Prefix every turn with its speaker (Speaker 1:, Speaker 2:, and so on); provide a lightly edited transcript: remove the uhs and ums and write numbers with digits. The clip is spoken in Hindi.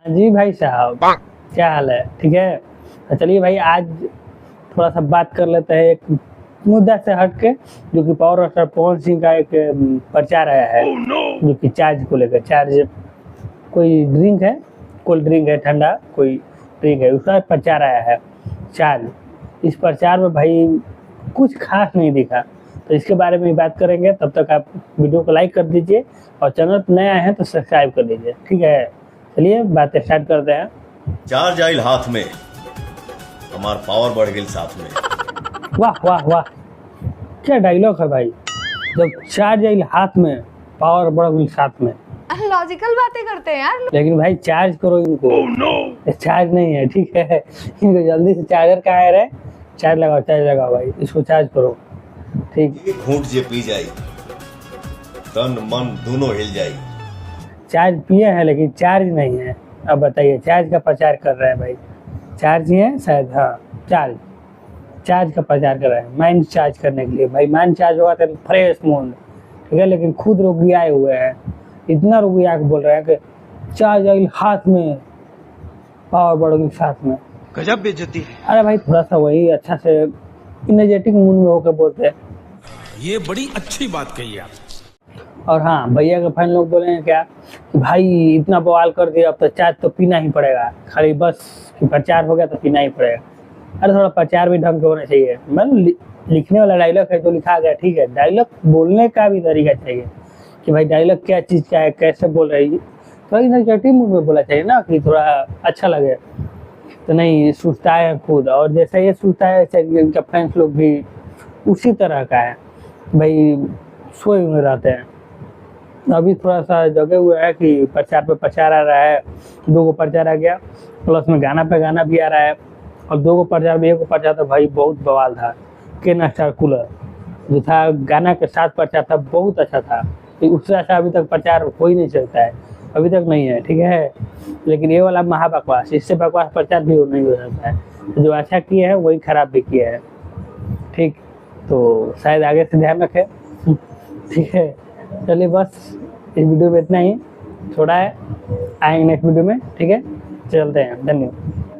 Speaker 1: जी भाई साहब, क्या हाल है? ठीक है। तो चलिए भाई, आज थोड़ा सा बात कर लेते हैं एक मुद्दा से हट के, जो कि पावर स्टार पवन सिंह का एक प्रचार आया है। जो कि चार्ज को लेकर, चार्ज कोई ड्रिंक है, कोल्ड ड्रिंक है, ठंडा कोई ड्रिंक है, उसका प्रचार आया है, चार्ज। इस प्रचार में भाई कुछ खास नहीं दिखा, तो इसके बारे में बात करेंगे। तब तक आप वीडियो को लाइक कर दीजिए और चैनल पर नया है तो सब्सक्राइब कर दीजिए, ठीक है। चलिए बातें स्टार्ट करते हैं।
Speaker 2: चार्ज आइल हाथ में, हमार पावर बढ़ गई साथ में।
Speaker 1: वाह वाह वाह, क्या डायलॉग है भाई! जब चार्ज आइल हाथ में, पावर बढ़ गई साथ में।
Speaker 3: लॉजिकल बातें करते हैं यार।
Speaker 1: लेकिन भाई चार्ज करो इनको। ये चार्ज नहीं है, ठीक है। इनको जल्दी से चार्जर कहाँ है रे? चार्ज लगाओ भाई, इसको चार्ज करो, ठीक।
Speaker 2: एक घूंट जे पी जाई, तन मन दोनों हिल जाई।
Speaker 1: चार्ज पिए हैं लेकिन चार्ज नहीं है। अब बताइए, चार्ज का प्रचार कर रहे हैं भाई। चार्ज ही है शायद, हाँ चार्ज का प्रचार कर रहे हैं, माइंड चार्ज करने के लिए। भाई माइंड चार्ज होगा तो फ्रेश मूड, ठीक है। लेकिन खुद रोगी आए हुए हैं, इतना रोगी आके बोल रहे हैं कि चार्ज आइल हाथ में, पावर बढ़ गई साथ में।
Speaker 4: गजब बेइज्जती है।
Speaker 1: अरे भाई थोड़ा सा वही अच्छा से इनर्जेटिक मूड में होकर बोलते हैं।
Speaker 4: ये बड़ी अच्छी बात कही आप।
Speaker 1: और हाँ, भैया के फैन लोग बोले हैं क्या कि भाई इतना बवाल कर दिया, अब तो चार्ज तो पीना ही पड़ेगा, खाली बस कि प्रचार हो गया तो पीना ही पड़ेगा। अरे थोड़ा प्रचार भी ढंग के होना चाहिए। मतलब लिखने वाला डायलॉग है जो लिखा गया, ठीक है। डायलॉग बोलने का भी तरीका चाहिए कि भाई डायलॉग क्या चीज़ का है, कैसे बोल रही है। थोड़ा इनर्जेटिक मूड में बोला चाहिए ना, कि थोड़ा अच्छा लगे। तो नहीं, सोचता है खुद, और जैसे ये सोचता है वैसे इनका फैंस लोग भी उसी तरह का है भाई, सोए हुए रहते हैं। अभी थोड़ा सा जगे हुए है कि प्रचार पे प्रचार आ रहा है, 2 प्रचार आ गया, प्लस में गाना पे गाना भी आ रहा है। और 2 प्रचार में 1 प्रचार तो भाई बहुत बवाल था, केन स्टार कूलर जो था, गाना के साथ प्रचार था, बहुत अच्छा था। उससे अच्छा अभी तक प्रचार हो ही नहीं सकता है, अभी तक नहीं है, ठीक है। लेकिन ये वाला महा बकवास, इससे बकवास प्रचार भी नहीं हो सकता है। जो अच्छा किए हैं वही खराब भी किए हैं, ठीक। तो शायद आगे से ध्यान रखें, ठीक है। चलिए बस इस वीडियो में इतना ही, थोड़ा है, आएंगे नेक्स्ट वीडियो में, ठीक है। चलते हैं, धन्यवाद।